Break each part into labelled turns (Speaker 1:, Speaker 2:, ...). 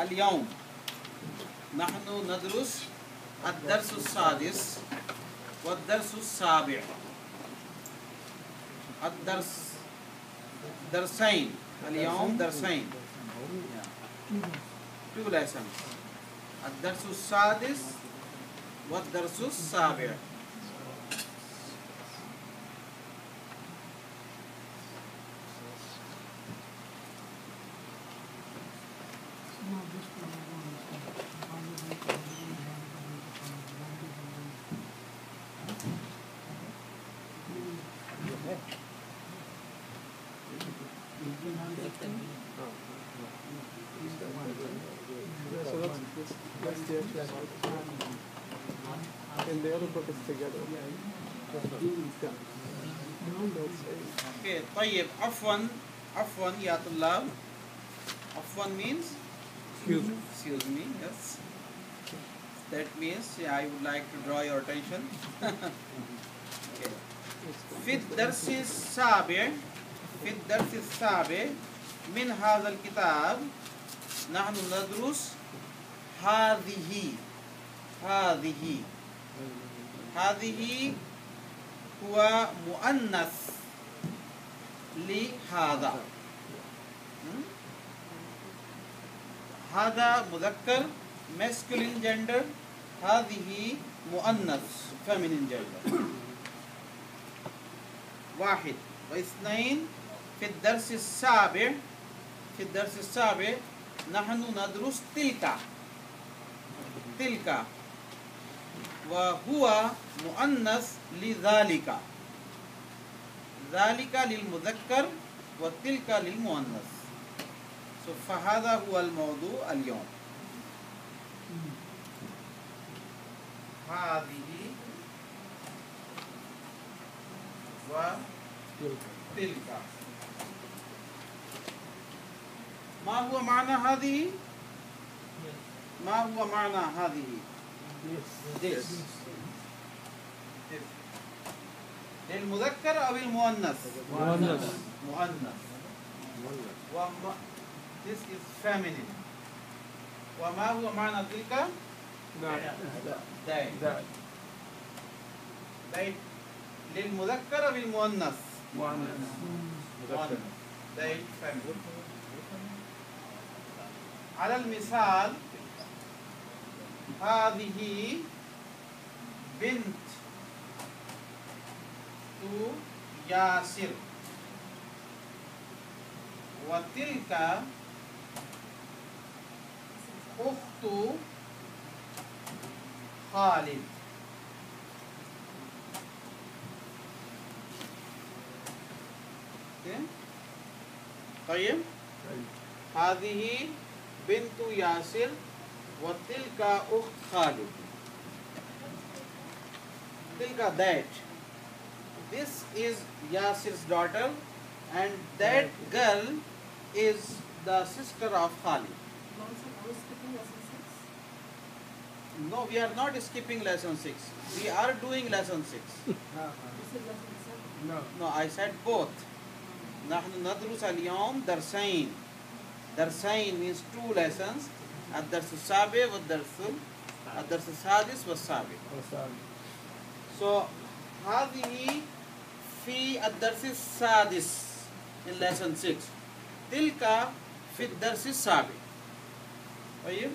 Speaker 1: اليوم نحن ندرس الدرس السادس والدرس السابع. درسين اليوم درسين two lessons. الدرس السادس والدرس السابع.
Speaker 2: And the other book is together.
Speaker 1: Okay, طيب عفوا يا طلاب. عفوا means excuse me, yes. That means I would like to draw your attention. Okay. في الدرس السابع من هذا الكتاب نحن ندرس هذه هو مؤنث لهذا. هذا مذكر masculine gender، هذه مؤنث feminine gender. واحد واثنين في الدرس السابع نحن ندرس تلك وهو مؤنث لذلك. ذلك للمذكر وتلك للمؤنث. فهذا هو الموضوع اليوم. هذه وتلك. ما هو معنى هذه؟ This. للمذكر أو المؤنث؟ مؤنث. This is feminine. وما هو معنى تلك؟ that. للمذكر أو المؤنث؟ مؤنث. feminine. على المثال هذه بنت ياسر وتلك أخت خالد. طيب هذه بنت ياسر وتلك أخت خالد. تلك that. This is Yasir's daughter and that girl is the sister of Khalid. No, we are not skipping lesson 6. We are doing lesson 6. No, I said both. نحن ندرس اليوم درسين. درسين means two lessons. الدرس السابع الدرس السادس والسابع. So هذه في الدرس السادس in lesson 6. تلك في الدرس السابع. طيب.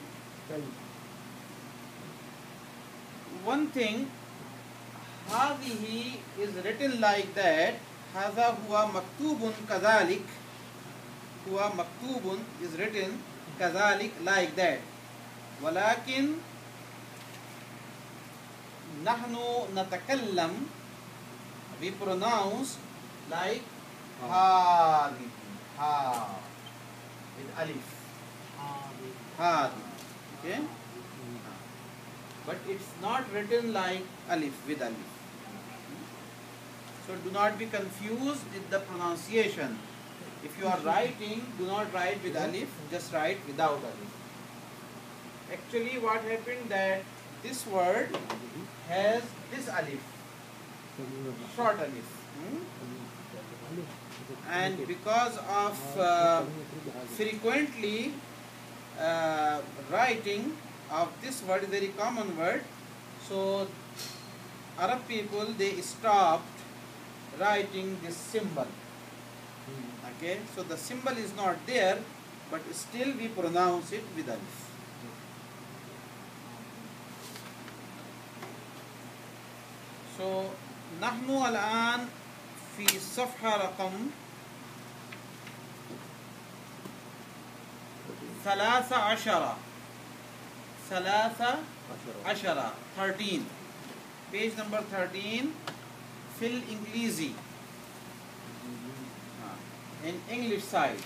Speaker 1: One thing, هذه is written like that. هذا هو مكتوب كذلك. هو مكتوب is written كذلك like that. ولكن نحن نتكلم we pronounce like هذه with alif. هذه. Okay? But it's not written like alif with alif. So do not be confused with the pronunciation. If you are writing, do not write with alif, just write without alif. Actually what happened that this word has this alif, short alif. And because of frequently writing of this word, very common word. So Arab people, they stopped writing this symbol. Okay, so the symbol is not there, but still we pronounce it with alif. So نحن الآن في صفحة رقم 13 13 page number 13 في الإنجليزي in English side,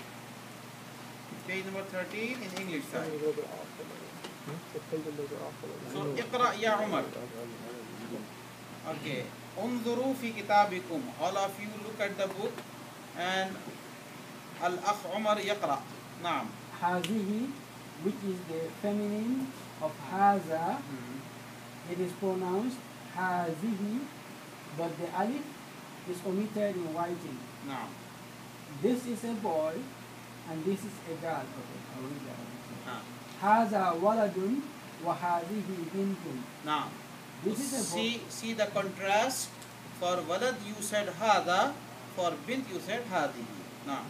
Speaker 1: page number 13 in English side. So اقرأ يا عمر. Okay, انظروا في كتابكم. All of you look at the book and الأخ عمر يقرأ. نعم.
Speaker 3: هذه, which is the feminine of هذا, it is pronounced هذه, but the alif is omitted in writing.
Speaker 1: نعم.
Speaker 3: This is a boy and this is a girl. Okay, I'll read that. هذا ولد وهذه بنت.
Speaker 1: نعم.
Speaker 3: This is a boy.
Speaker 1: See the contrast. For walad you said hada, for bint you said hadihi. نعم.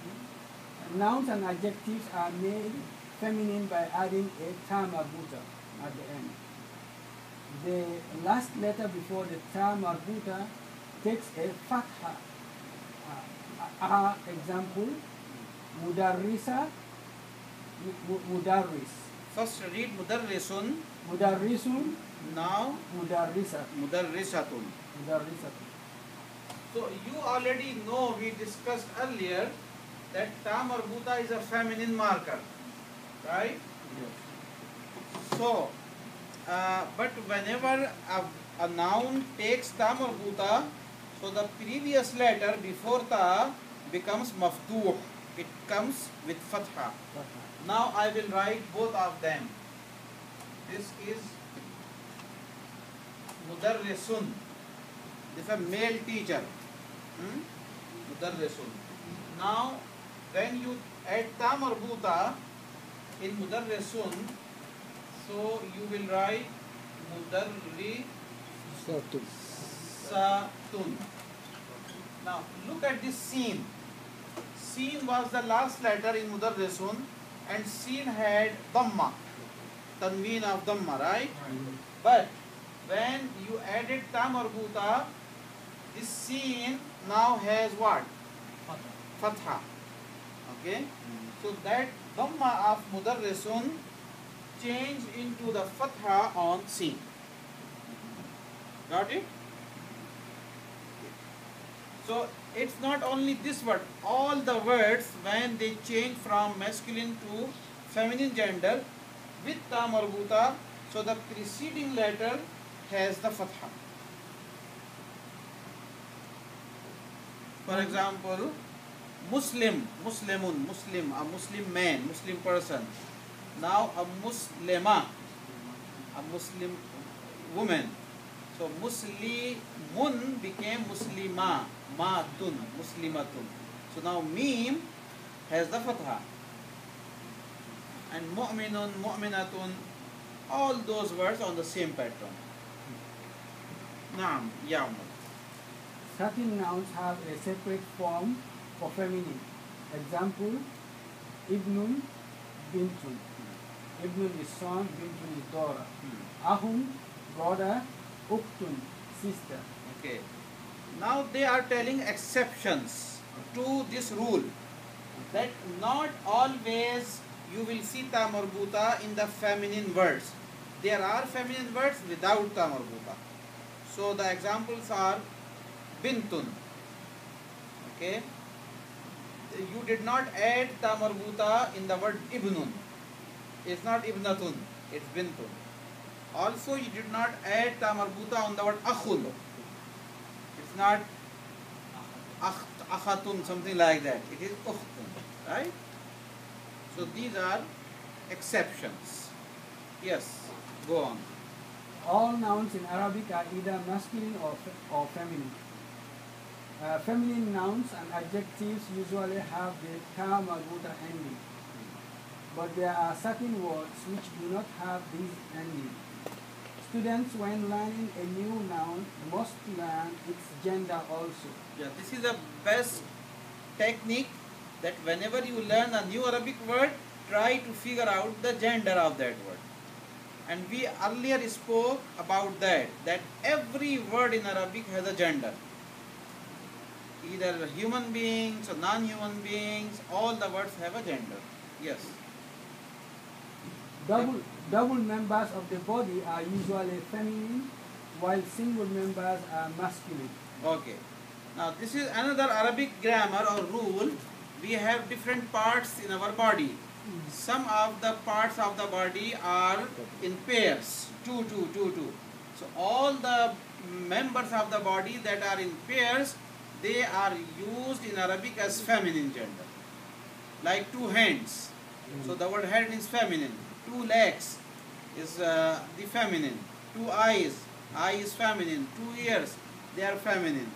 Speaker 3: Nouns and adjectives are made feminine by adding a ta marbuta at the end. The last letter before the ta marbuta takes a fatha. Example, mudarrisa, mudarris.
Speaker 1: First read mudarrisun.
Speaker 3: Mudarrisun.
Speaker 1: Now
Speaker 3: mudarrisa.
Speaker 1: Mudarrisatun.
Speaker 3: Mudarrisatun.
Speaker 1: So you already know, we discussed earlier that ta marbuta is a feminine marker, right?
Speaker 3: Yes.
Speaker 1: So, but whenever a noun takes ta marbuta, so the previous letter before ta becomes maftuh. It comes with fatha. Now I will write both of them. This is mudarrisun. This is a male teacher. Mudarrisun. Now when you add ta marbuta in mudarrisun, so you will write mudarrisatun. Now look at this sin. Sin was the last letter in mudarrisun, and sin had dhamma, tanween of dhamma, right? But when you added ta marbuta, this sin now has what? Fatha. Okay? So that dhamma of mudarrisun changed into the fatha on sin. Got it? So it's not only this word, all the words when they change from masculine to feminine gender with ta marbuta, so the preceding letter has the fatha. For example, Muslim, Muslimun, Muslim, a Muslim man, Muslim person. Now a Muslima, a Muslim woman. So Muslimun became Muslima, Matun, Muslimatun. So now Mim has the fatha. And Mu'minun, Mu'minatun, all those words on the same pattern. Naam, ya Umar.
Speaker 3: Certain nouns have a separate form for feminine. Example, Ibnun, Bintun. Ibnun is son, Bintun is daughter. Ahun, brother, Uktun, sister.
Speaker 1: Okay. Now they are telling exceptions to this rule, that not always you will see ta marbuta in the feminine words. There are feminine words without ta marbuta. So the examples are bintun. Okay. You did not add ta marbuta in the word ibnun. It's not ibnatun, it's bintun. Also you did not add ta marbuta on the word akhun. It's not akhatun, something like that. It is ukhtun, right? So these are exceptions. Yes, go on.
Speaker 3: All nouns in Arabic are either masculine or feminine. Feminine nouns and adjectives usually have the ta marbuta ending. but there are certain words which do not have this ending. Students, when learning a new noun, must learn its gender also.
Speaker 1: Yeah, this is the best technique, that whenever you learn a new Arabic word, try to figure out the gender of that word. And we earlier spoke about that every word in Arabic has a gender. Either human beings or non-human beings, all the words have a gender. Yes.
Speaker 3: Double members of the body are usually feminine, while single members are masculine.
Speaker 1: Okay. Now this is another Arabic grammar or rule. We have different parts in our body. Some of the parts of the body are in pairs, two, two, two, two. So all the members of the body that are in pairs, they are used in Arabic as feminine gender. Like two hands. So the word hand is feminine. Two legs is the feminine. Two eyes, eye is feminine. Two ears, they are feminine.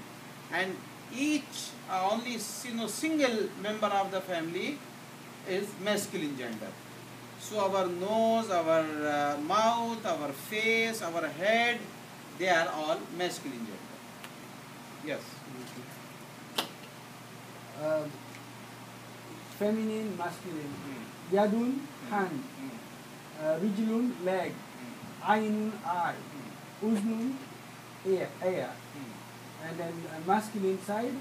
Speaker 1: And each only single member of the family is masculine gender. So our nose, our mouth, our face, our head, they are all masculine gender. Yes.
Speaker 3: Feminine, masculine. Yadun, hand. Rijlun, leg. Ainun, eye. Uznun, ear. And then masculine side,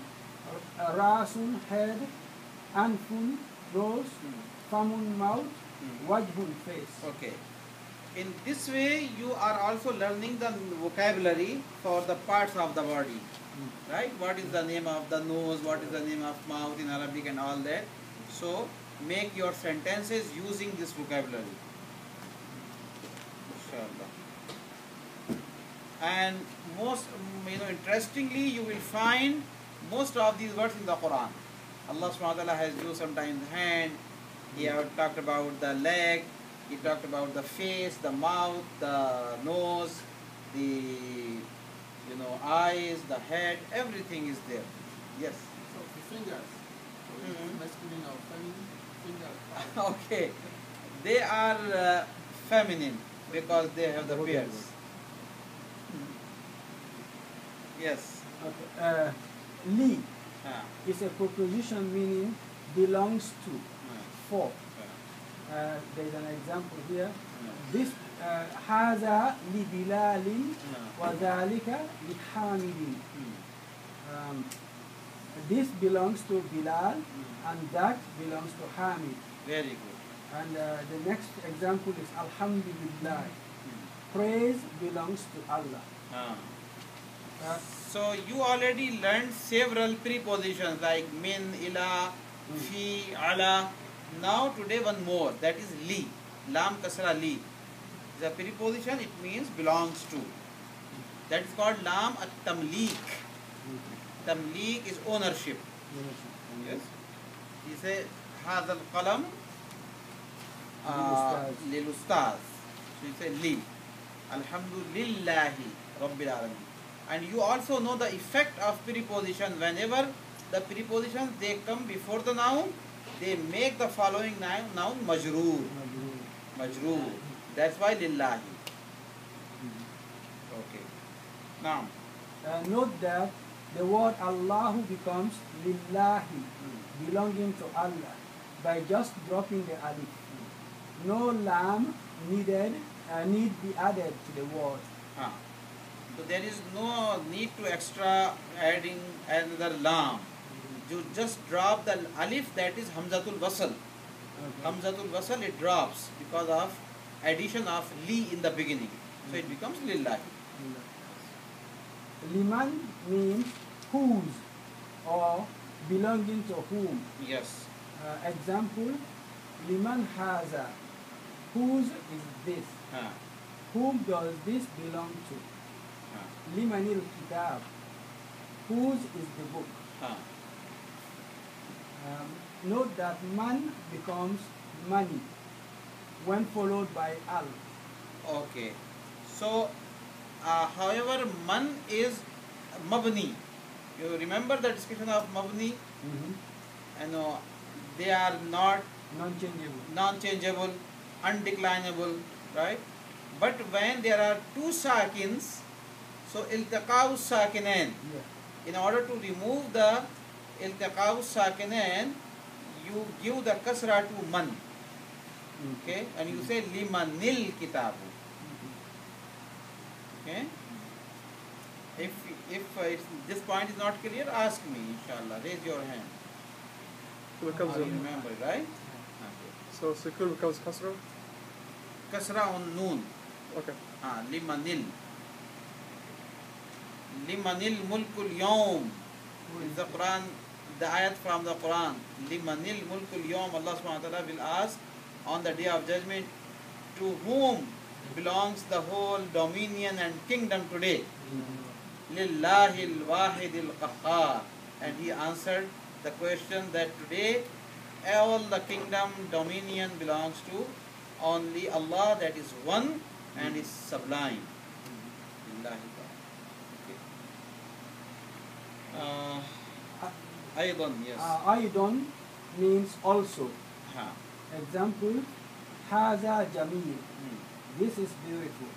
Speaker 3: Rasun, head. Anfun, nose. Famun, mouth. Wajhun, face.
Speaker 1: Okay. In this way, you are also learning the vocabulary for the parts of the body. Right? What is the name of the nose? What is the name of mouth in Arabic and all that? So, make your sentences using this vocabulary. Inshallah. And most, interestingly, you will find most of these words in the Quran. Allah subhanahu wa ta'ala has used sometimes hand. He have talked about the leg. He talked about the face, the mouth, the nose, the eyes, the head. Everything is there. Yes.
Speaker 2: So the fingers. So
Speaker 1: Mhm.
Speaker 2: masculine or feminine fingers.
Speaker 1: Okay. They are feminine because they have the beards. Yes.
Speaker 3: Okay. Li
Speaker 1: Ah,
Speaker 3: is a preposition meaning belongs to,
Speaker 1: ah,
Speaker 3: for.
Speaker 1: ah,
Speaker 3: There is an example here.
Speaker 1: ah,
Speaker 3: This هذا لبلال
Speaker 1: ah.
Speaker 3: وذلك لحامد.
Speaker 1: Hmm.
Speaker 3: This belongs to Bilal and that belongs to Hamid.
Speaker 1: Very good.
Speaker 3: And the next example is Alhamdulillah.
Speaker 1: Hmm.
Speaker 3: Praise belongs to Allah.
Speaker 1: Ah.
Speaker 3: Uh,
Speaker 1: So you already learned several prepositions like min, ila, fi, ala. Now today one more, that is li. Lam kasra li. The preposition, it means belongs to. That is called lam at-tamleek. Tamleek is ownership. Yes. He say hadha al-qalam lil ustaz. So you say li. Alhamdulillahi Rabbil Alamin. And you also know the effect of preposition. Whenever the prepositions they come before the noun, they make the following noun majroor. Majroor. That's why lillahi. Okay. Now.
Speaker 3: Note that the word Allahu becomes lillahi, belonging to Allah, by just dropping the alif. No lam need be added to the word.
Speaker 1: So there is no need to extra adding another lam. You just drop the alif, that is hamzatul wasl.
Speaker 3: Okay.
Speaker 1: Hamzatul wasl, it drops because of addition of li in the beginning. So it becomes lillahi.
Speaker 3: Liman means whose or belonging to whom.
Speaker 1: Yes.
Speaker 3: Example, liman haza. Whose is this?
Speaker 1: Ah,
Speaker 3: Whom does this belong to?
Speaker 1: ah,
Speaker 3: Limanil kitab. Whose is the book?
Speaker 1: ah.
Speaker 3: Note that man becomes money when followed by al.
Speaker 1: Okay. So, however, man is mabni. You remember the description of mabni? And they are not
Speaker 3: Non-changeable.
Speaker 1: non-changeable, undeclinable, right? But when there are two sakins, so iltaqa'u sakinain.
Speaker 3: Yeah.
Speaker 1: In order to remove the iltaqa'u sakinain, you give the kasra to man, okay, and you say limanil kitabu, okay. If this point is not clear, ask me, inshallah. Raise your hand.
Speaker 4: becomes
Speaker 1: You remember, right? Okay.
Speaker 4: so sukun becomes kasra.
Speaker 1: Kasra on noon.
Speaker 4: Okay.
Speaker 1: Limanil. Limanil mulkul yawm. In the Quran, the ayat from the Quran. Limanil mulkul yawm. Allah subhanahu wa ta'ala will ask on the day of judgment, to whom belongs the whole dominion and kingdom today? Lillahil wahidil qahhar. And he answered the question that today all the kingdom, dominion belongs to only Allah, that is one and is sublime. Lillahi ta'ala. Aydan, yes.
Speaker 3: Aidon means also.
Speaker 1: Ha.
Speaker 3: Example, Haza Jamil. This is beautiful.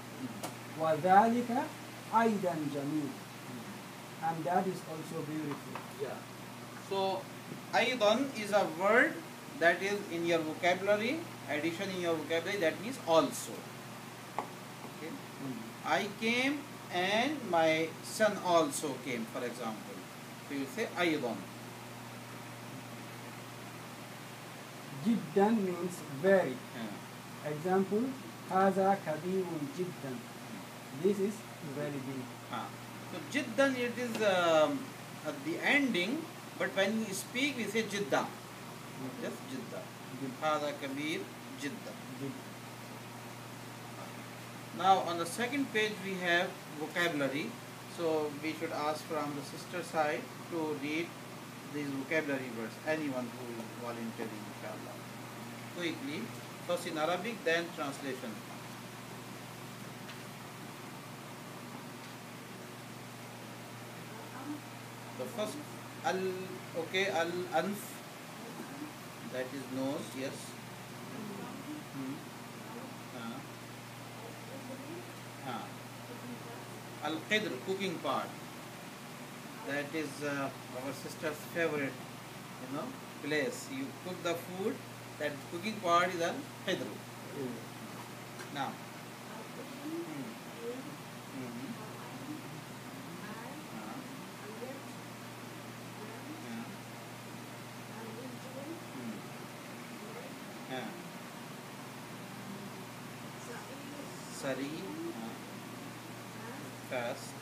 Speaker 3: Wadhalika Aidan Jamil. And that is also beautiful.
Speaker 1: Yeah. So, Aydan is a word that is in your vocabulary, addition in your vocabulary, that means also. Okay. I came and my son also came, for example. So you say Aydan.
Speaker 3: Jiddan means very.
Speaker 1: Yeah.
Speaker 3: Example, Haza Kabirun Jiddan. This is very big.
Speaker 1: So Jiddan, it is at the ending, but when we speak we say Jidda. Just Jidda. Hada Kabir Jidda. Now on the second page we have vocabulary. So we should ask from the sister side to read these vocabulary words. Anyone who is volunteering, inshallah. Quickly. First in Arabic, then translation. The first al-anf, that is nose, yes. Al-qidr, cooking part. That is our sister's favorite, place. You cook the food, that cooking part is al-qidr. Now. Sari, fast,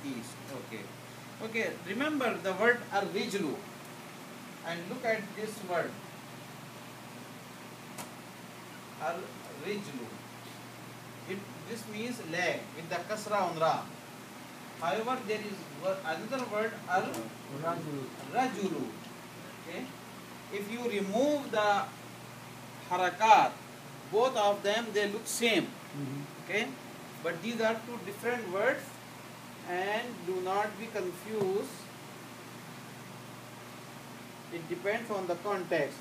Speaker 1: east. Okay. Remember the word ar-rijlu, and look at this word ar-rijlu. This means leg with the kasra on ra. However, there is another word al-rajulu. Okay. If you remove the harakat, both of them they look same. Okay. But these are two different words, and do not be confused. It depends on the context.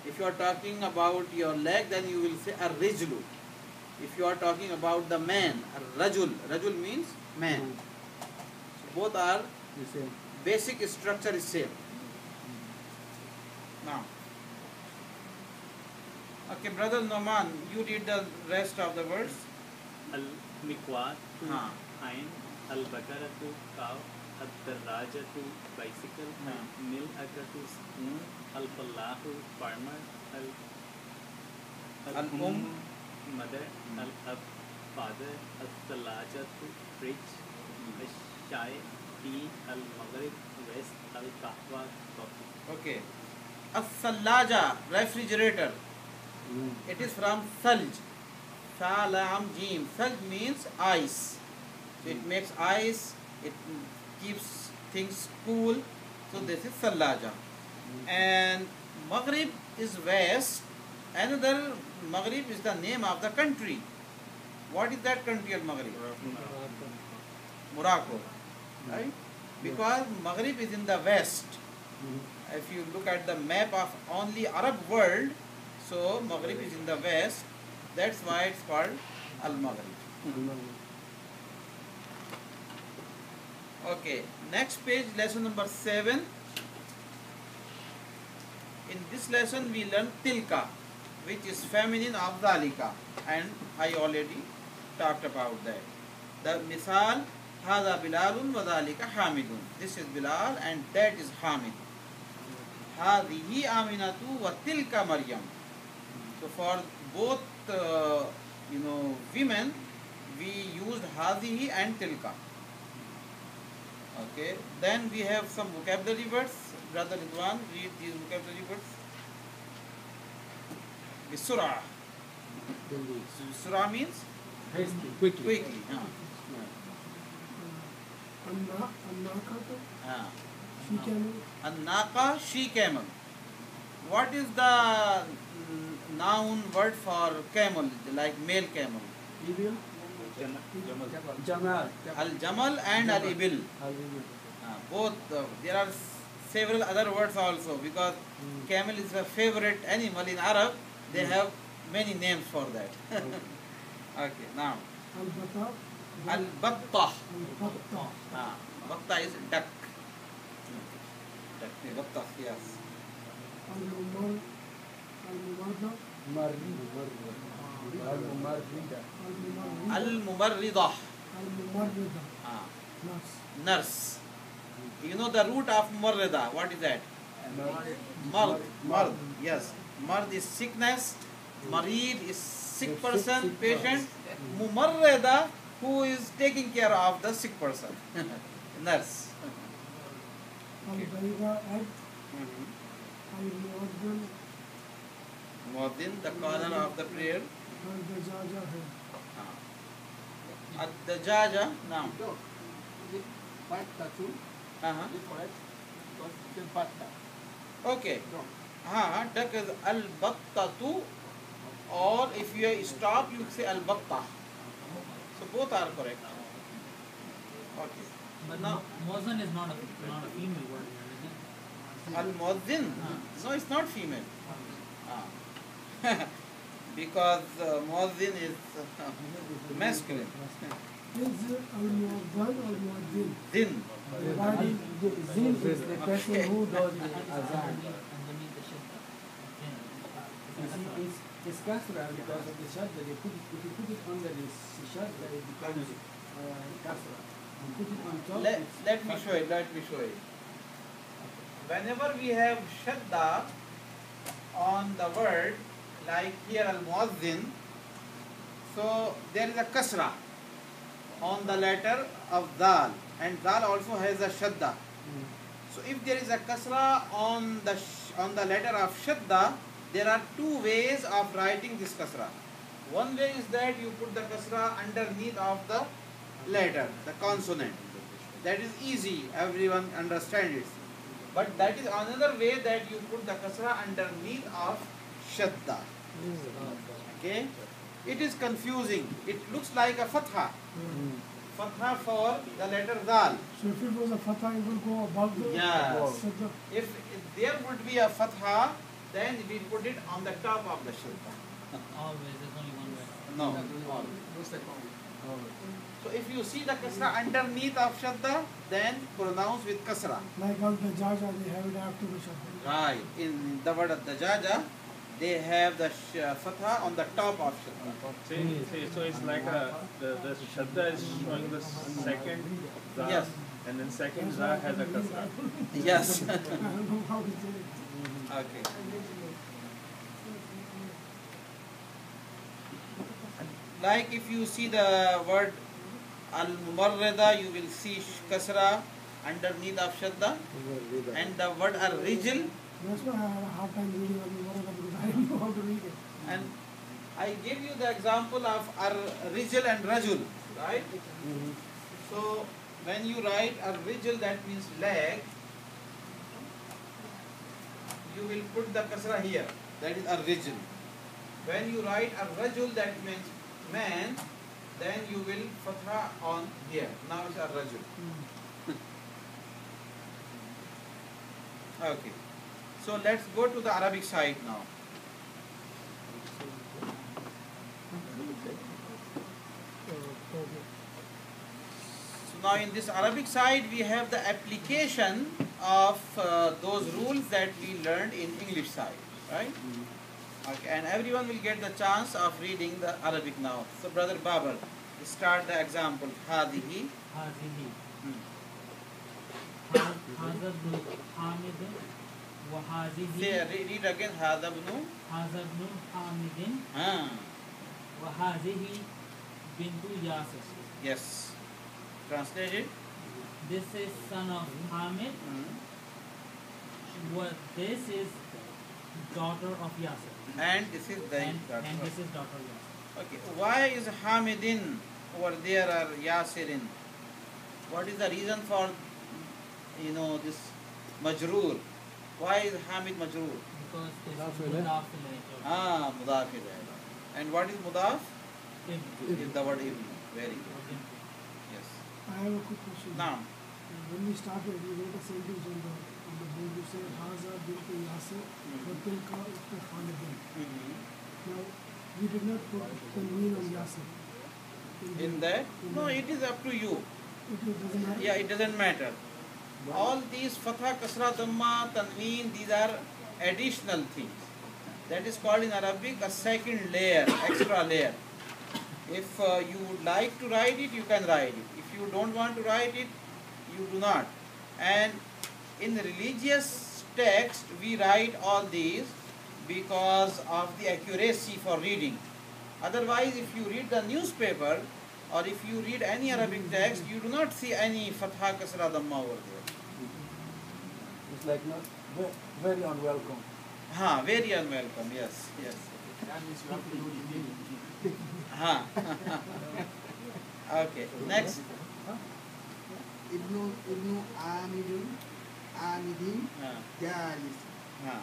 Speaker 1: If you are talking about your leg, then you will say ar-rijlu. If you are talking about the man, ar-rajul. Rajul means man. So both are
Speaker 3: The same.
Speaker 1: basic structure is same. Now, okay, brother Noman, you read the rest of the words.
Speaker 5: Al-miqwat,
Speaker 1: हाँ.
Speaker 5: ain, al-bakaratu, cow, al-darrajatu, bicycle,
Speaker 1: हाँ.
Speaker 5: mil-akatu, spoon, al-fallahu, farmer,
Speaker 1: Al-um,
Speaker 5: mother, al-ab, father, al-thalajatu, fridge, al-shai, tea, al-maghrib, west, al-kahwa, coffee.
Speaker 1: okay. As-sallaja, refrigerator. It is from salj. Salam jim. Salj means ice. So it makes ice. It keeps things cool. So this is sallaja. And Maghrib is west. Another Maghrib is the name of the country. What is that country of Maghrib? Morocco, right? Because Maghrib is in the west. If you look at the map of only Arab world, so Maghrib is in the west. That's why it's called Al-Maghrib. Okay, next page, lesson number 7. In this lesson we learn tilka, which is feminine of dhalika, and I already talked about that. The misal, hada Bilalun wa dhalika Hamidun. This is Bilal and that is Hamid. Hadihi Aminatu wa tilka Maryam. So for both women, we used hadihi and tilka. Okay, then we have some vocabulary words. Brother Ridwan, read these vocabulary words. Bisura. Bisura means quickly. An-naqa, she camel. What is the noun word for camel, like male camel?
Speaker 3: Jamal.
Speaker 1: Al-jamal and al-ibil. Both, there are several other words also, because camel is a favorite animal in Arab. They have many names for that. Okay, now al-battah. Battah is duck. Battah, yes. Al-mumarridah. Nurse. You know the root of mumarrida. What is that? Mard. Yes. Mard is sickness. Marid is sick person, patient. Mumarrida, who is taking care of the sick person. Nurse. Muaddin, the caller of the prayer. Ad-dajaja, now. Okay. Duck is al-battatu, or if you stop, you say al-battah. So both are correct. Okay.
Speaker 6: But
Speaker 1: Now,
Speaker 6: Muazzin is not a female word here, is it?
Speaker 1: al-muazzin? No, it's not female. Because muazzin is masculine. Din.
Speaker 3: Zin is the person who does the azan.
Speaker 6: Underneath the shadda.
Speaker 3: You see, it's kasra because of the shadda. If you put it under the shadda, it becomes kasra. You put it on top.
Speaker 1: Let me show you. Whenever we have shadda on the word, like here al-muazzin, so there is a kasra on the letter of dal, and dal also has a shadda. So if there is a kasra on the letter of shadda, there are two ways of writing this kasra. One way is that you put the kasra underneath of the letter, the consonant. That is easy, everyone understands it. But that is another way that you put the kasra underneath of shadda. Okay? It is confusing. It looks like a fatha. Fatha for the letter dal.
Speaker 2: So if it was a fatha, it would go above the
Speaker 1: Yes.
Speaker 2: shadda.
Speaker 1: If there would be a fatha, then we put it on the top of the shadda.
Speaker 6: Always, there's only one way.
Speaker 1: No.
Speaker 2: What's that called?
Speaker 1: So if you see the kasra underneath of shadda, then pronounce with kasra.
Speaker 2: Like on the jaja, they have it after the shadda.
Speaker 1: Right. In the word of dajaja, they have the fatha on the top of shadda.
Speaker 4: See, so it's like the shadda is showing the second za,
Speaker 1: Yes.
Speaker 4: and then second za has a kasra.
Speaker 1: Yes.
Speaker 2: I don't know how to say it.
Speaker 1: Okay. Like if you see the word al-mumarrida, you will see kasra underneath of shadda, and the word al-rijl,
Speaker 2: That's why I had a hard time reading Al-Mubaraka because I didn't know how to read it.
Speaker 1: and I gave you the example of ar-rijl and rajul, right? So when you write ar-rijl, that means leg, you will put the kasra here, that is ar-rijl. When you write ar-rajul, that means man, then you will fatha on here. Now it's ar-rajul. Okay. So let's go to the Arabic side now. So now in this Arabic side we have the application of those rules that we learned in English side, right? Okay, and everyone will get the chance of reading the Arabic now. So brother Babar, start the example. Hadihi.
Speaker 6: هذه
Speaker 1: Hmm.
Speaker 6: هذا ابن حامد وهذه
Speaker 1: Say, read again. Hada ibnu.
Speaker 6: هذا ابن حامد
Speaker 1: Ah,
Speaker 6: وهذه بنت ياسر.
Speaker 1: yes. Translate it.
Speaker 6: This is son of Hamid.
Speaker 1: Hmm.
Speaker 6: What this is daughter of Yasir.
Speaker 1: And this is the
Speaker 6: And this is daughter of Yasir.
Speaker 1: Okay. Why is Hamidin over there or Yasirin? What is the reason for this majroor? Why is Hamid majroor?
Speaker 6: Because this
Speaker 2: Mudaf
Speaker 6: is
Speaker 2: ilayh.
Speaker 6: mudaf ilayh.
Speaker 1: Ah, mudaf ilayh. And what is mudaf?
Speaker 6: Ibn.
Speaker 1: Is the word ibn. Very good. Yes.
Speaker 2: I have a quick question.
Speaker 1: Now,
Speaker 2: When we started, we wrote a sentence on the board. You said Haza Bintu Yasir, wa Tilka Ukhtu Khalidin. Now, we did not put tanween on Yasir.
Speaker 1: in that, no, it is up to you.
Speaker 2: It doesn't matter.
Speaker 1: Yeah, it doesn't matter. All these fatha, kasra, dhamma, tanween, these are additional things. That is called in Arabic a second layer, extra layer. If you would like to write it, you can write it. If you don't want to write it, you do not. And in the religious text, we write all these because of the accuracy for reading. Otherwise, if you read the newspaper or if you read any Arabic text, you do not see any fatha, kasra, dhamma over there.
Speaker 3: It's like not very unwelcome.
Speaker 1: Very unwelcome. Yes, yes.
Speaker 3: That means you have to do it.
Speaker 1: Ha. Okay. Next.
Speaker 7: Ibnu Amidin
Speaker 1: Ha.
Speaker 7: Jalis
Speaker 1: Ha.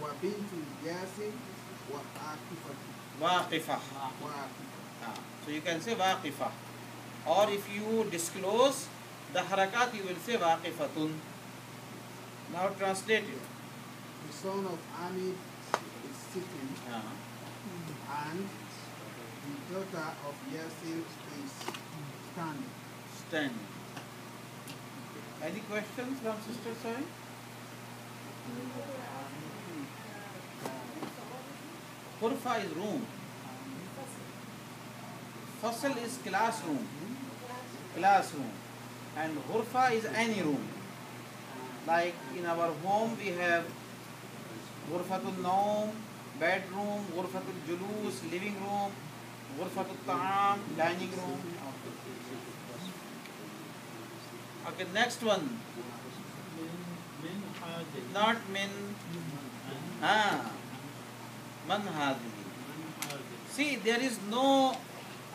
Speaker 7: wa bintu Yasin wa Akifatu.
Speaker 1: Waqifah.
Speaker 7: Wa
Speaker 1: So you can say waqifah. Or if you disclose the harakat, you will say waqifatun. Now translate it.
Speaker 7: the son of Amid is sitting,
Speaker 1: Ha.
Speaker 7: and the daughter of Yasir is standing.
Speaker 1: Stand. Any questions from Sister Sai? Hurfa is room. Fasal is classroom. And Hurfa is any room. Like in our home we have Ghurfatul Naum, bedroom, Ghurfatul Julus, living room, Ghurfatul Ta'am, dining room. Okay, next one.
Speaker 6: Min hadhihi.
Speaker 1: Not min. Man hadhihi. See, there is no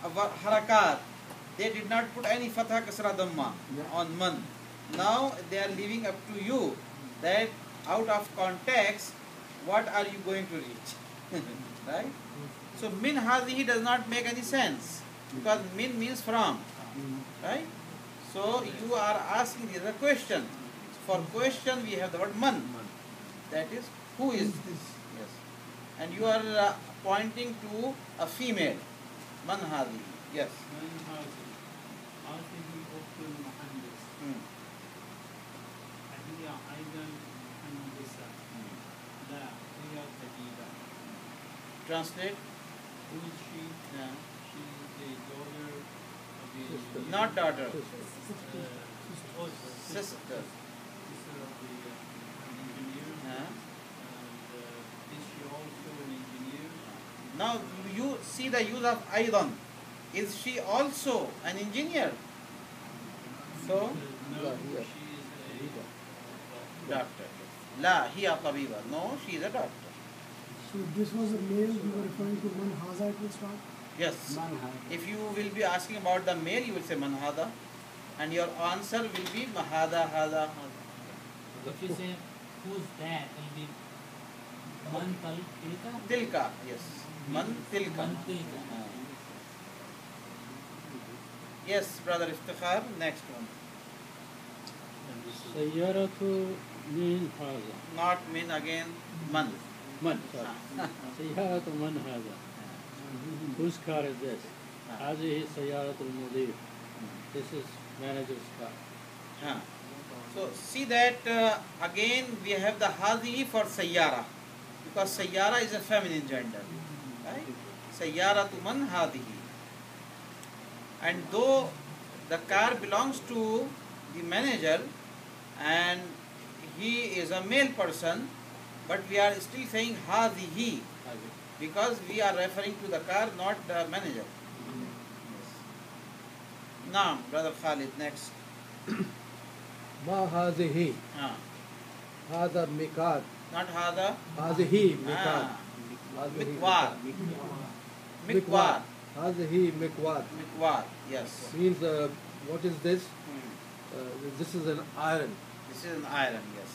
Speaker 1: harakat. They did not put any fatha kasra dhamma on man. Now they are leaving up to you that out of context, what are you going to reach? Right? So min hadhihi does not make any sense because min means from. Right? So you are asking the question. For question we have the word man. That is, who is this? Yes. And you are pointing to a female. Man hadhihi. Yes.
Speaker 6: من هذه هذه أخت المهندس
Speaker 1: Hmm.
Speaker 6: هي أيضا مهندسة لا هي طبيبة.
Speaker 1: Translate.
Speaker 6: Who is she?
Speaker 1: Yeah.
Speaker 6: She is the daughter of the engineer.
Speaker 1: Not daughter.
Speaker 6: Oh,
Speaker 1: Sister.
Speaker 6: Sister of the engineer.
Speaker 1: Yeah.
Speaker 6: And is she also an engineer?
Speaker 1: Now you see the use of aidan. Is she also an engineer? So
Speaker 6: No,
Speaker 3: here.
Speaker 6: she is a
Speaker 1: doctor. La hiya tabiba. No, she is a doctor.
Speaker 2: So this was a male we were referring to man Haza it will start.
Speaker 1: Yes.
Speaker 3: Manha.
Speaker 1: If you will be asking about the male, you will say manhada, and your answer will be mahada, hada, hada.
Speaker 6: If you say who's that, it'll be man tilka.
Speaker 1: Tilka, yes. Man tilka.
Speaker 6: Man tilka.
Speaker 1: Yes, brother Iftikhar, next one.
Speaker 8: Sayyaratu min haza.
Speaker 1: Not min again, man.
Speaker 8: Man, sorry. Sayyaratu man haza. Whose car is this? Hazihi sayyaratul mudir. This is manager's car.
Speaker 1: Huh. So see that again we have the hadi for sayyara, because sayyara is a feminine gender, right? Sayyara to man hadihi. And though the car belongs to the manager and he is a male person, but we are still saying hadihi because we are referring to the car, not the manager. Now, brother Khalid, next.
Speaker 7: Ma hazihi.
Speaker 1: Ah.
Speaker 7: Hada mikad.
Speaker 1: Not hada.
Speaker 7: Hazihi mikad.
Speaker 1: Mikwar. Mikwar.
Speaker 7: Hazihi mikwad.
Speaker 1: Mikwar. Yes.
Speaker 7: Means what is this? This is an iron.
Speaker 1: This is an iron. Yes.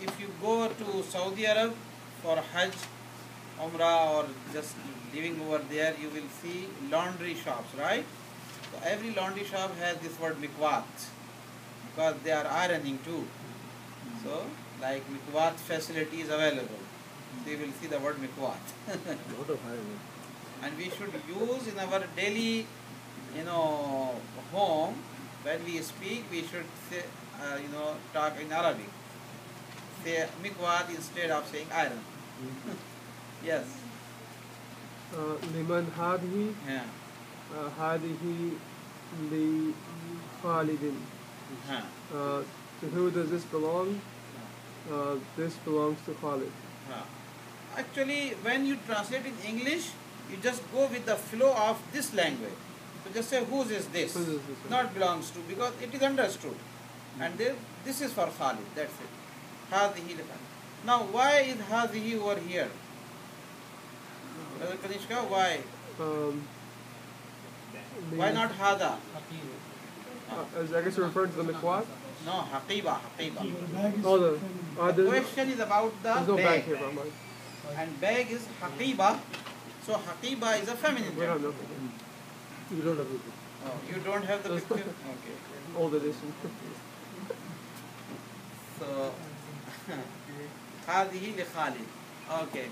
Speaker 1: If you go to Saudi Arab for Hajj, Umrah, or just living over there, you will see laundry shops, right? So every laundry shop has this word mikwat because they are ironing too. So like mikwat facility is available. So you will see the word mikwat.
Speaker 7: Lot of iron.
Speaker 1: And we should use in our daily, home, when we speak, we should say, talk in Arabic. Say mikwat instead of saying iron. Yes.
Speaker 9: Liman hadhi.
Speaker 1: Yeah.
Speaker 9: هذه لخالد. To who does this belong? This belongs to Khalid.
Speaker 1: Actually, when you translate in English, you just go with the flow of this language. So just say, whose is this?
Speaker 9: Whose is this?
Speaker 1: Not belongs to, because it is understood. And this is for Khalid, that's it. Hadihi لخالد. Now, why is Hadihi over here? Brother Kanishka, why? Why not Hada?
Speaker 9: As I guess you're referring to the mikwat?
Speaker 1: No, Haqiba.
Speaker 2: The bag is
Speaker 9: Oh,
Speaker 2: feminine.
Speaker 1: The question is about the
Speaker 9: there's no bag
Speaker 1: bag.
Speaker 9: here, Rahman.
Speaker 1: And bag is Haqiba. So Haqiba is a feminine
Speaker 9: We don't
Speaker 1: gender.
Speaker 9: know.
Speaker 7: You don't have it.
Speaker 1: Oh, you don't have the picture? Okay.
Speaker 9: Old edition.
Speaker 1: So, هذه لخالد. Okay.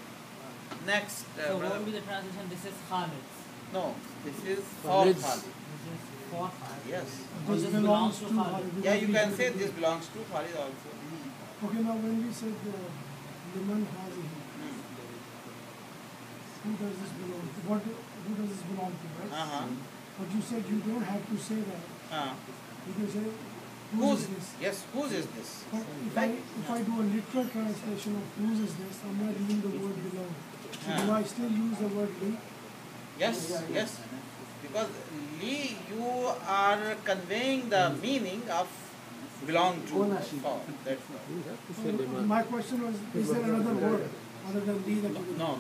Speaker 1: Next,
Speaker 6: So what
Speaker 1: brother.
Speaker 6: will be the translation? This is Khalid's.
Speaker 1: No, this is for
Speaker 7: Khalid's.
Speaker 1: Khalid.
Speaker 6: This is for Khalid.
Speaker 1: Yes.
Speaker 6: This
Speaker 2: This
Speaker 6: belongs to
Speaker 2: Khalid.
Speaker 6: Khalid.
Speaker 1: Yeah, you can say this belongs to Khalid also.
Speaker 2: Okay, now when we said Liman Hazihi, who does this belong to? Who does this belong to, right?
Speaker 1: Uh-huh.
Speaker 2: But you said you don't have to say that. You can say, whose is this?
Speaker 1: Yes, whose is this?
Speaker 2: But if I do a literal translation of whose is this, I'm not using the word belong. So do I still use the word li?
Speaker 1: Yes. Because li, you are conveying the meaning of belong to.
Speaker 3: Ownership.
Speaker 1: Oh, that's
Speaker 7: You have to say liman.
Speaker 2: My question was, is there another word other than li that you can
Speaker 1: no.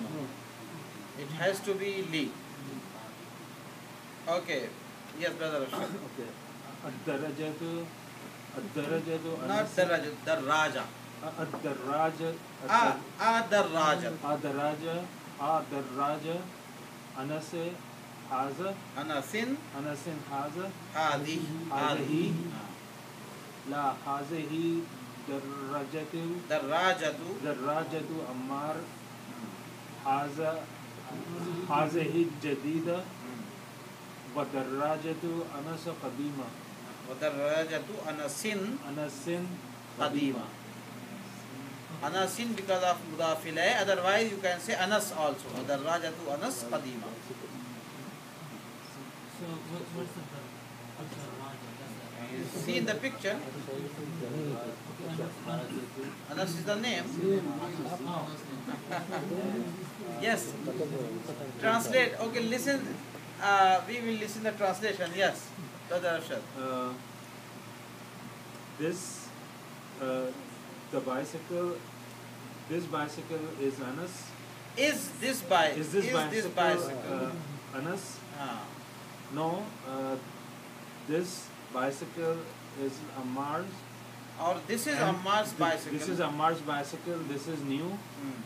Speaker 1: It has to be li. Okay. Yes, brother. Rashid.
Speaker 4: Okay. الدرجة
Speaker 1: Not Daraja, Daraja.
Speaker 4: الدراجة
Speaker 1: Daraja.
Speaker 4: الدراجة أنس هذا
Speaker 1: Anasin,
Speaker 4: أنس هذا
Speaker 1: Hadi.
Speaker 4: لا هذه
Speaker 1: Darajatu.
Speaker 4: دراجة أمار هذه جديدة ودراجة أنس قديمة
Speaker 1: Darajatu Anasin
Speaker 4: أنس
Speaker 1: Qadima. Anasin because of mudafilai, otherwise you can say Anas also. Darajatu Anas Qadima.
Speaker 6: So what's the picture? Raja?
Speaker 1: You see in the picture, Anas is the name. Yes. Translate. Okay, listen. We will listen the translation. Yes. Brother Arshad.
Speaker 4: The bicycle. This bicycle is Anas.
Speaker 1: Is this bicycle?
Speaker 4: Anas?
Speaker 1: Ah.
Speaker 4: No. This bicycle is Ammar's.
Speaker 1: Or this is
Speaker 4: And
Speaker 1: Ammar's bicycle.
Speaker 4: This is Ammar's bicycle. This is new.
Speaker 1: Hmm.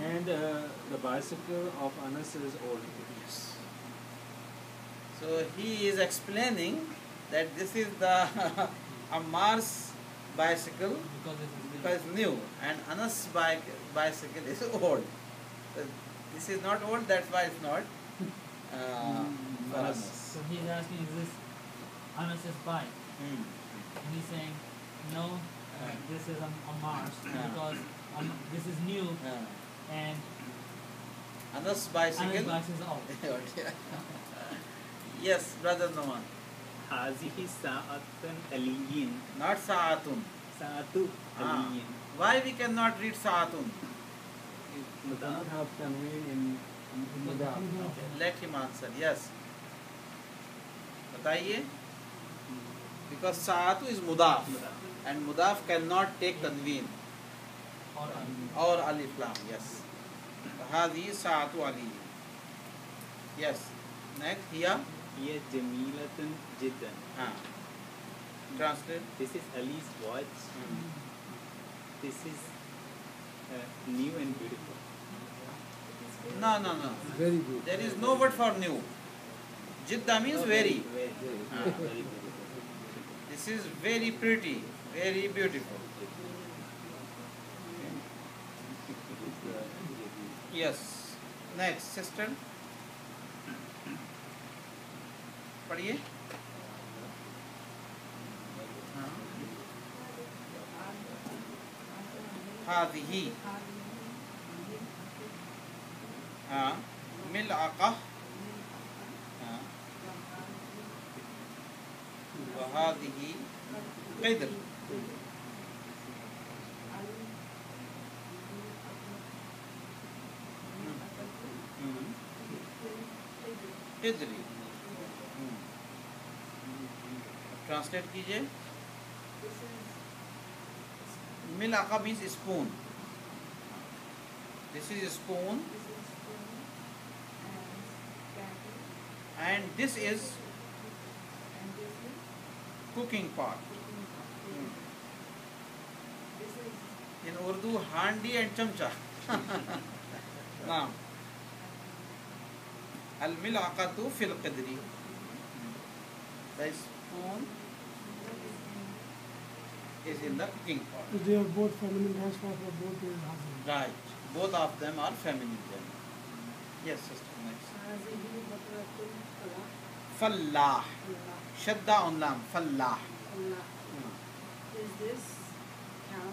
Speaker 4: And the bicycle of Anas is old.
Speaker 1: Yes. So he is explaining that this is the Ammar's bicycle because it's new, and Anas' bicycle is old. So this is not old, that's why it's not for Anas.
Speaker 6: So he's asking, is this Anas's bike?
Speaker 1: Hmm.
Speaker 6: And he's saying, no, this is Ammar's because this is new and
Speaker 1: Anas' bicycle.
Speaker 6: Anas's bike is old.
Speaker 1: Yes, brother Noman.
Speaker 5: هذه ساعة علي
Speaker 1: Not Sa'atun.
Speaker 5: ساعة علي
Speaker 1: Why we cannot read Sa'atun?
Speaker 3: You cannot have tanween in mudaf.
Speaker 1: Let him answer. Yes. बताइए. Because Sa'atu is mudaf, and mudaf cannot take tanween or alif lam. Yes. هذه ساعة علي. Yes. Next here.
Speaker 5: هي جميلة جدا.
Speaker 1: Translate.
Speaker 5: This is Ali's watch. This is new and beautiful.
Speaker 1: No, no, no.
Speaker 9: Very good.
Speaker 1: There is no word for new. Jidda means very.
Speaker 5: Very
Speaker 1: This is very pretty, very beautiful. Yes. Next, sister. पढ़िए. هذه ملعقة وهذه قدر. قدري. Translate कीजिए. मिलाका means spoon. This is spoon and this is cooking pot. In Urdu, handi and chamcha. Now, al-mil'aqatu fil qidri. The spoon is in the cooking pot.
Speaker 2: So they are both feminine transport for both is husband.
Speaker 1: Right. Both of them are feminine gender. Yes, sister. Next. Fallah. Shadda on lam. Fallah.
Speaker 10: Is this cow?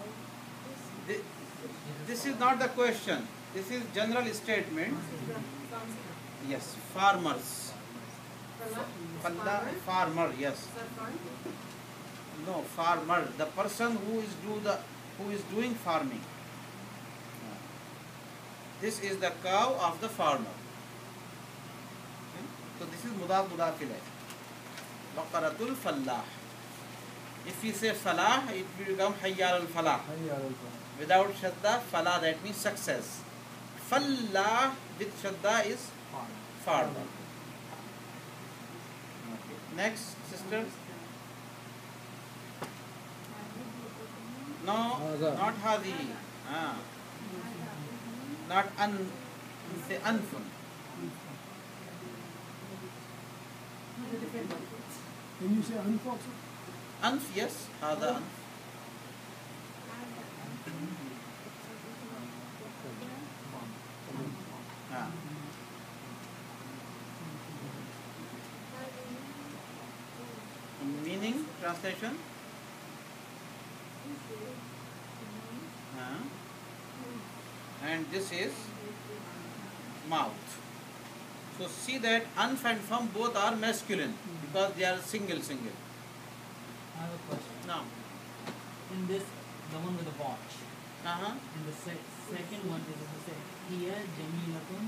Speaker 1: This is not the question. This is general statement. Yes. Farmers. Fallah. Farmer. Yes. No, farmer. The person who is doing farming. This is the cow of the farmer. Okay? So this is mudaf mudaf ilayh. Baqaratul fallah. If we say falah, it will become hayyar al falah. Without shadda, falah, that means success. Fallah with shadda is farmer. Okay. Next, sister. No, not hadi. Not say anfun.
Speaker 2: Can you say unfox?
Speaker 1: Anf, yes, hada anf. Meaning, translation? And this is mouth. So see that anf and fam both are masculine because they are single.
Speaker 6: I have a question.
Speaker 1: Now.
Speaker 6: In this, the one with the watch.
Speaker 1: Uh-huh.
Speaker 6: In the second one, is to say, here Jamilatun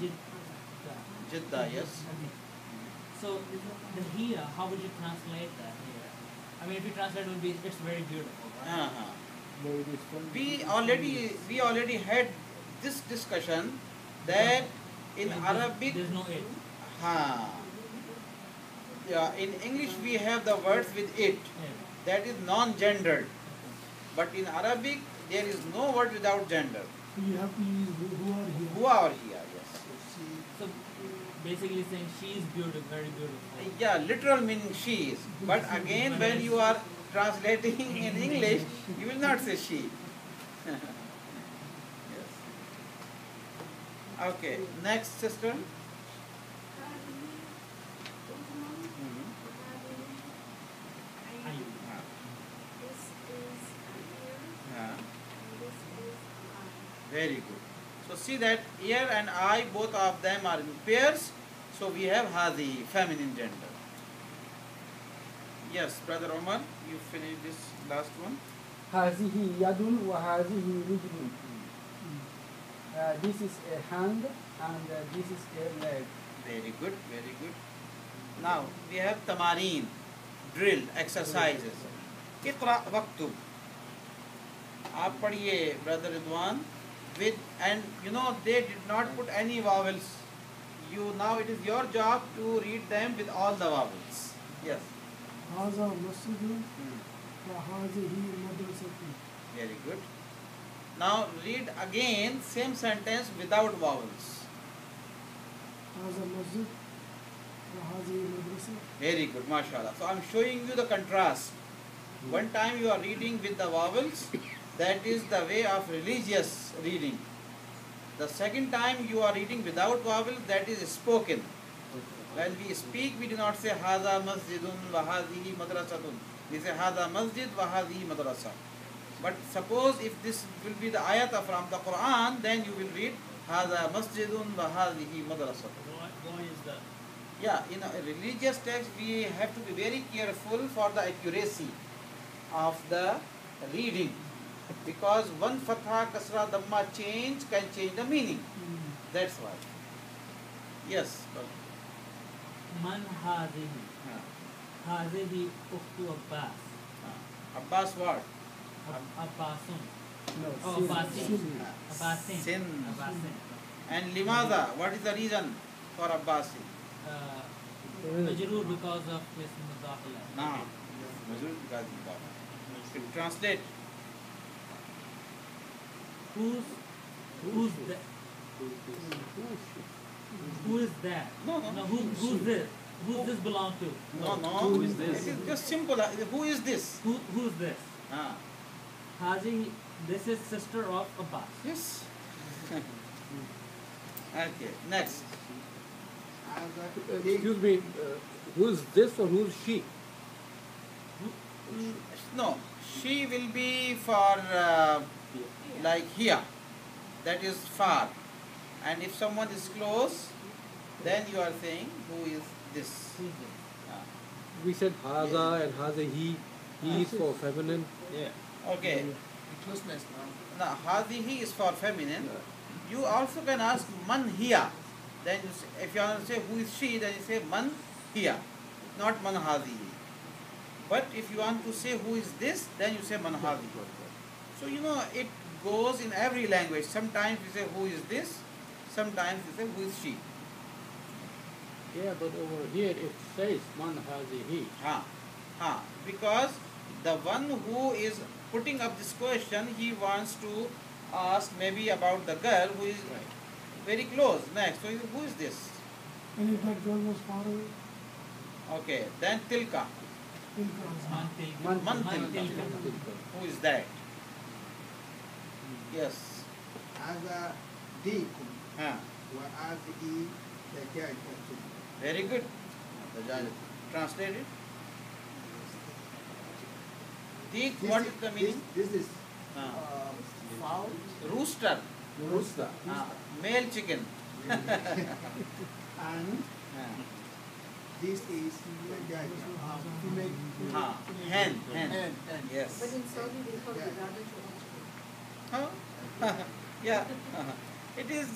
Speaker 6: Jidda.
Speaker 1: Jidda, yes.
Speaker 6: Okay. So the here, how would you translate that here? I mean, if you translate, it would be it's very beautiful. Right?
Speaker 1: Uh-huh. We already had this discussion that in Arabic.
Speaker 6: There's no it.
Speaker 1: Yeah, in English we have the words with it. That is non-gendered. But in Arabic there is no word without gender.
Speaker 2: So you have to use who are here.
Speaker 1: Who are here, yes.
Speaker 6: So basically saying she is beautiful, very beautiful.
Speaker 1: Yeah, literal meaning she is. But again, when you are translating in English, you will not say she. Yes. Okay, next sister.
Speaker 6: Ayub.
Speaker 1: Yeah. Very good. So see that ear and eye, both of them are in pairs. So we have hadi, feminine gender. Yes, brother Omar, you finish this last one.
Speaker 3: هذه يد وهذه رجل. This is a hand and this is a leg.
Speaker 1: Very good, very good. Now we have tamareen, drill, exercises. Iqra waktub. आप पढ़िए brother Ridwan with, and you know they did not put any vowels. You now it is your job to read them with all the vowels. Yes.
Speaker 2: هذا مسجد وهذه مدرسة.
Speaker 1: Very good. Now read again same sentence without vowels.
Speaker 2: هذا مسجد وهذه مدرسة.
Speaker 1: Very good, mashallah. So I am showing you the contrast. One time you are reading with the vowels, that is the way of religious reading. The second time you are reading without vowels, that is spoken. When we speak, we do not say Hada masjidun wa hadihi madrasatun. We say Hada masjid wa hadihi madrasa. But suppose if this will be the ayat from the Quran, then you will read Hada masjidun wa hadihi madrasatun.
Speaker 6: Why is that?
Speaker 1: Yeah, in a religious text, we have to be very careful for the accuracy of the reading. Because one fatha, kasra, dhamma change can change the meaning. That's why. Yes.
Speaker 6: Man hazihi. Hazihi ukhtu Abbas.
Speaker 1: Abbas what?
Speaker 6: Abbasun.
Speaker 3: No,
Speaker 6: Oh,
Speaker 3: sin.
Speaker 6: Abbasin.
Speaker 3: Sin.
Speaker 6: Abbasin.
Speaker 1: Sin.
Speaker 6: Abbasin.
Speaker 1: And limaza, what is the reason for Abbasi?
Speaker 6: Majroor because of his mudakhala.
Speaker 1: Now, translate.
Speaker 6: Who's that? Who is that?
Speaker 1: No.
Speaker 6: Who's this? Who's this belong to?
Speaker 1: No.
Speaker 5: Who is this?
Speaker 1: It is just simple. Who is this?
Speaker 6: Who's this?
Speaker 1: Ah.
Speaker 6: Haji, this is sister of Abbas.
Speaker 1: Yes. Okay, next.
Speaker 9: Excuse me, who's this or who's she?
Speaker 1: No, she will be for like here. That is far. And if someone is close, then you are saying who is this?
Speaker 6: Who's this?
Speaker 9: We said haza and haza he. He is for feminine.
Speaker 5: Yeah.
Speaker 1: Okay.
Speaker 7: Closeness now.
Speaker 1: Now, hadihi is for feminine. You also can ask man here. Then you say, if you want to say who is she, then you say man here, not man hadihi. But if you want to say who is this, then you say man hadihi. So you know it goes in every language. Sometimes you say who is this, sometimes you say who is she.
Speaker 8: Yeah, but over here it says man hazihi.
Speaker 1: Because the one who is putting up this question, he wants to ask maybe about the girl who is very close. Next, so who is this?
Speaker 2: And if that girl was far away,
Speaker 1: Okay, then tilka.
Speaker 2: Tilka.
Speaker 1: Man
Speaker 6: Tilka.
Speaker 1: tilka. Who is that? Yes.
Speaker 7: هذا ديكم
Speaker 1: Huh.
Speaker 7: وهذه دجاجة.
Speaker 1: Very good. Translate it. Dik, what is the meaning?
Speaker 7: This is fowl.
Speaker 1: Rooster.
Speaker 7: Rooster.
Speaker 1: Male chicken.
Speaker 7: And this is dajjal. Female.
Speaker 1: Hen.
Speaker 7: Hen.
Speaker 1: Yes.
Speaker 10: But in Saudi they call it Dajjal.
Speaker 1: Huh? Yeah. It is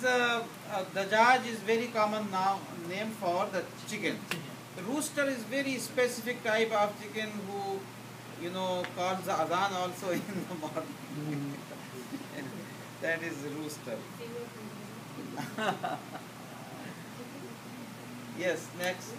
Speaker 1: Dajjal is very common now name for the chicken. The rooster is very specific type of chicken who calls the adhan also in the morning. That is rooster. Yes, next.